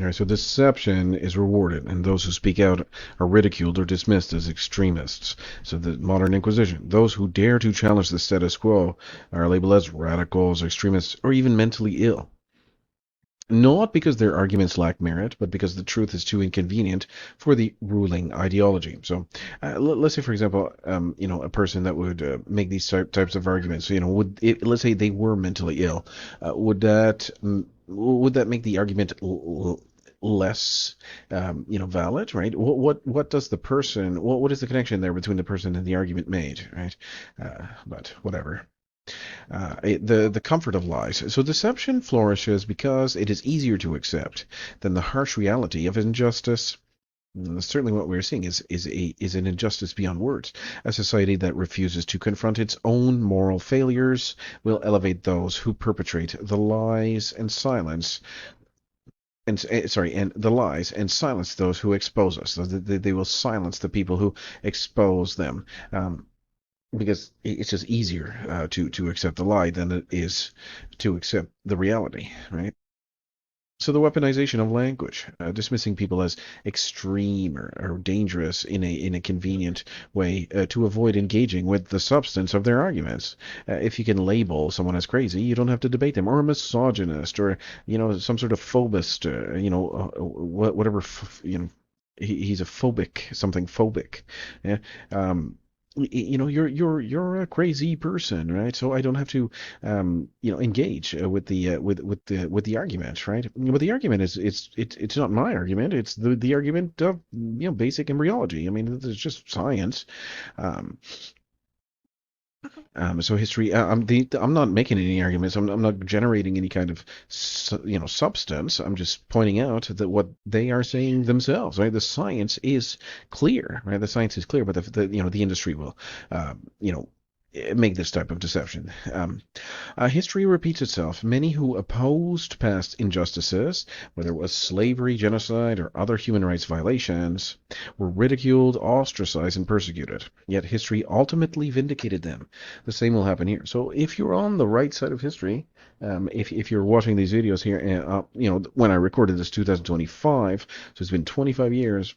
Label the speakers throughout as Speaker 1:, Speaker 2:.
Speaker 1: Right, so deception is rewarded, and those who speak out are ridiculed or dismissed as extremists. So the modern Inquisition, those who dare to challenge the status quo are labeled as radicals, extremists, or even mentally ill. Not because their arguments lack merit, but because the truth is too inconvenient for the ruling ideology. So, let's say, for example, a person that would make these types of arguments, let's say they were mentally ill, would that make the argument less, valid, right? What does the person, what is the connection there between the person and the argument made, right? But whatever. The comfort of lies. So deception flourishes because it is easier to accept than the harsh reality of injustice. Certainly, what we're seeing is an injustice beyond words. A society that refuses to confront its own moral failures will elevate those who perpetrate the lies and silence. And the lies and silence those who expose us. So they will silence the people who expose them. Because it's just easier to accept the lie than it is to accept the reality, right? So the weaponization of language, dismissing people as extreme or dangerous in a convenient way to avoid engaging with the substance of their arguments. If you can label someone as crazy, you don't have to debate them, or a misogynist, or some sort of phobist, whatever, he's a phobic, something phobic. Yeah. You're a crazy person, right? So I don't have to engage with the argument, right? But the argument is it's not my argument. It's the argument of basic embryology. I mean, it's just science. Um, so history. I'm not making any arguments. I'm not generating any kind of substance. I'm just pointing out that what they are saying themselves. Right. The science is clear. Right. The science is clear, but the industry will, make this type of deception. History repeats itself. Many who opposed past injustices, whether it was slavery, genocide, or other human rights violations, were ridiculed, ostracized, and persecuted. Yet history ultimately vindicated them. The same will happen here. So if you're on the right side of history, if you're watching these videos here, when I recorded this 2025, so it's been 25 years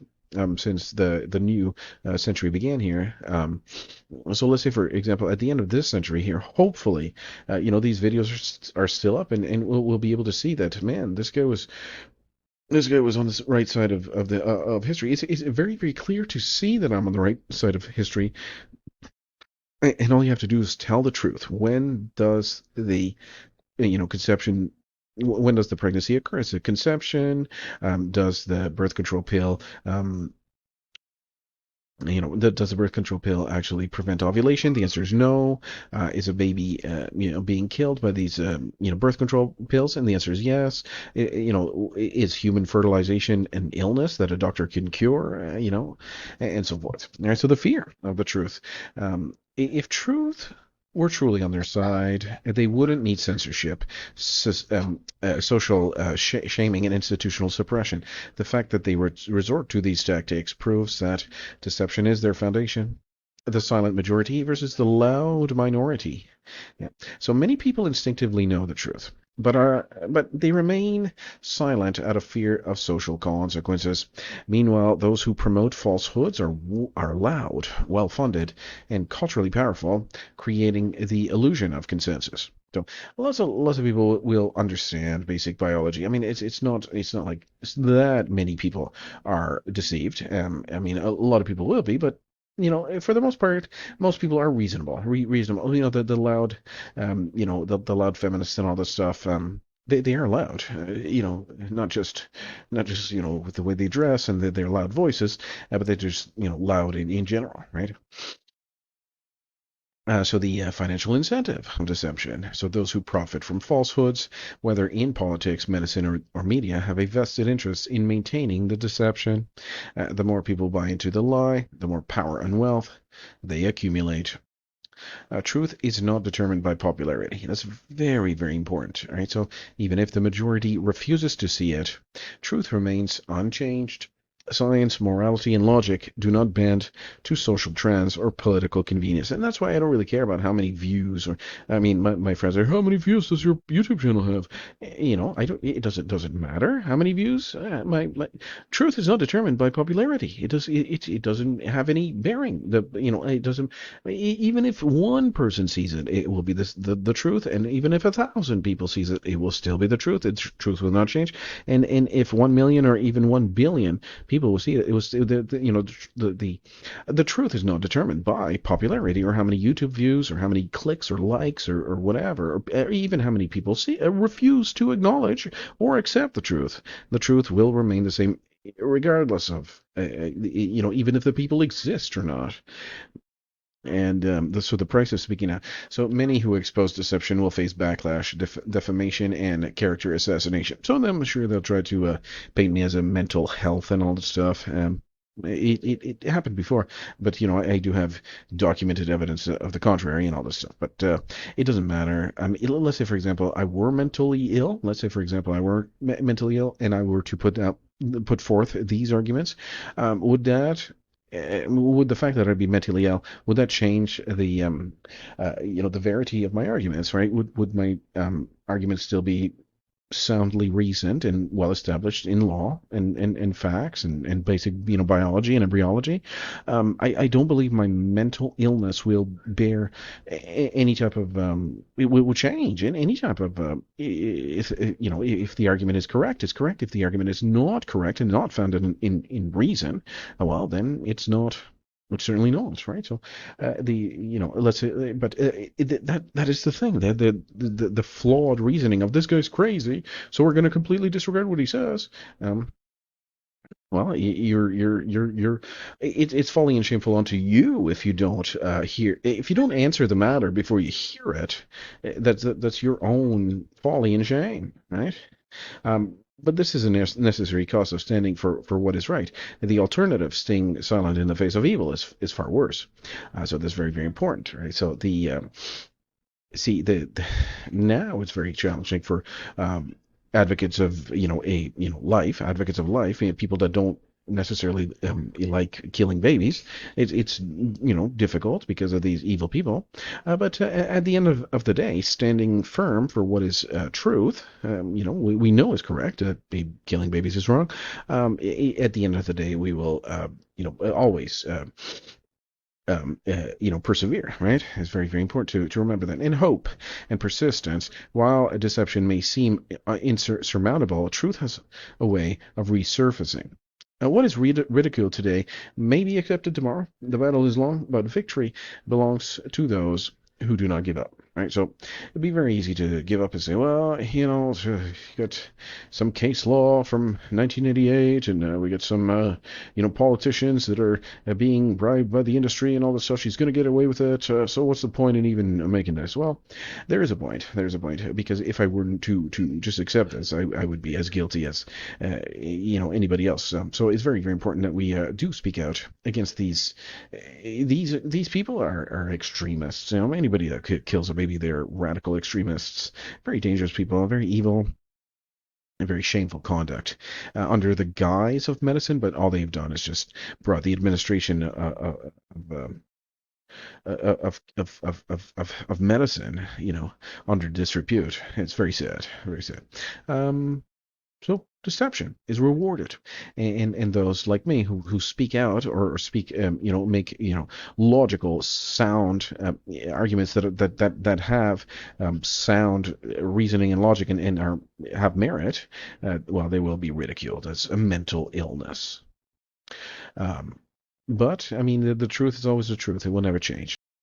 Speaker 1: since the new century began here. So let's say, for example, at the end of this century here, hopefully, these videos are still up, and we'll be able to see that, man, this guy was on the right side of history. It's very, very clear to see that I'm on the right side of history, and all you have to do is tell the truth. When does the conception? When does the pregnancy occur? Is it conception? Does the birth control pill does the birth control pill actually prevent ovulation? The answer is no. Is a baby, being killed by these, birth control pills? And the answer is yes. Is human fertilization an illness that a doctor can cure? And so forth. All right. So the fear of the truth. If truth were truly on their side, they wouldn't need censorship, social shaming, and institutional suppression. The fact that they resort to these tactics proves that deception is their foundation. The silent majority versus the loud minority. Yeah. So many people instinctively know the truth, but they remain silent out of fear of social consequences. Meanwhile, those who promote falsehoods are loud, well-funded, and culturally powerful, creating the illusion of consensus. So lots of people will understand basic biology. I mean, it's not like that many people are deceived. I mean, a lot of people will be, but for the most part, most people are reasonable. The loud, the loud feminists and all this stuff. They are loud. Not just with the way they dress and their loud voices, but they're just loud in general, right? So the financial incentive of deception. So those who profit from falsehoods, whether in politics, medicine, or media, have a vested interest in maintaining the deception. The more people buy into the lie, the more power and wealth they accumulate. Truth is not determined by popularity. That's very, very important. All right. So even if the majority refuses to see it, truth remains unchanged. Science, morality, and logic do not bend to social trends or political convenience. And that's why I don't really care about how many views or, I mean, my friends are, how many views does your YouTube channel have? I don't, it doesn't matter how many views. My truth is not determined by popularity. It doesn't have any bearing. It doesn't, even if one person sees it, it will be the truth. And even if 1,000 people sees it, it will still be the truth. The truth will not change. And if 1 million or even 1 billion people will see it. It was the truth is not determined by popularity or how many YouTube views or how many clicks or likes or whatever, or even how many people see refuse to acknowledge or accept the truth. The truth will remain the same regardless of even if the people exist or not. And so the price of speaking out. So many who expose deception will face backlash, defamation, and character assassination. So I'm sure they'll try to paint me as a mental health and all that stuff. It happened before, but I do have documented evidence of the contrary and all this stuff. But it doesn't matter. Let's say, for example, I were mentally ill. Let's say, for example, I were mentally ill, and I were to put forth these arguments. Would the fact that I'd be mentally ill, would that change the verity of my arguments, right? Would my arguments still be soundly reasoned and well established in law and facts and basic biology and embryology? I don't believe my mental illness will bear any type of it will change in any type of if the argument is correct, it's correct. If the argument is not correct and not founded in reason, well then it's certainly not, right? So, let's say, but that is the thing. The flawed reasoning of this guy's crazy, so we're going to completely disregard what he says. Um, well, it's folly and shameful unto you if you don't if you don't answer the matter before you hear it. That's your own folly and shame, right? But this is a necessary cost of standing for what is right. The alternative, staying silent in the face of evil, is far worse. So that's very, very important, right? So the now it's very challenging for advocates of advocates of life, people that don't necessarily like killing babies. It's difficult because of these evil people, but at the end of the day, standing firm for what is truth, we know is correct. Killing babies is wrong. At the end of the day, we will always persevere, right? It's very, very important to remember that. And hope and persistence, while a deception may seem insurmountable, truth has a way of resurfacing. What is ridiculed today may be accepted tomorrow. The battle is long, but victory belongs to those who do not give up. Right, so it'd be very easy to give up and say, well, you got some case law from 1988, and we got some, politicians that are being bribed by the industry and all this stuff. She's going to get away with it. So what's the point in even making this? Well, there is a point. There's a point, because if I were to just accept this, I would be as guilty as anybody else. So it's very, very important that we do speak out against these people are extremists. Anybody that kills a baby, they're radical extremists, very dangerous people, very evil, and very shameful conduct under the guise of medicine. But all they've done is just brought the administration of medicine, under disrepute. It's very sad, very sad. So deception is rewarded, and those like me who speak out or speak, make logical, sound arguments that have sound reasoning and logic and have merit, well, they will be ridiculed as a mental illness. But I mean, the truth is always the truth; it will never change.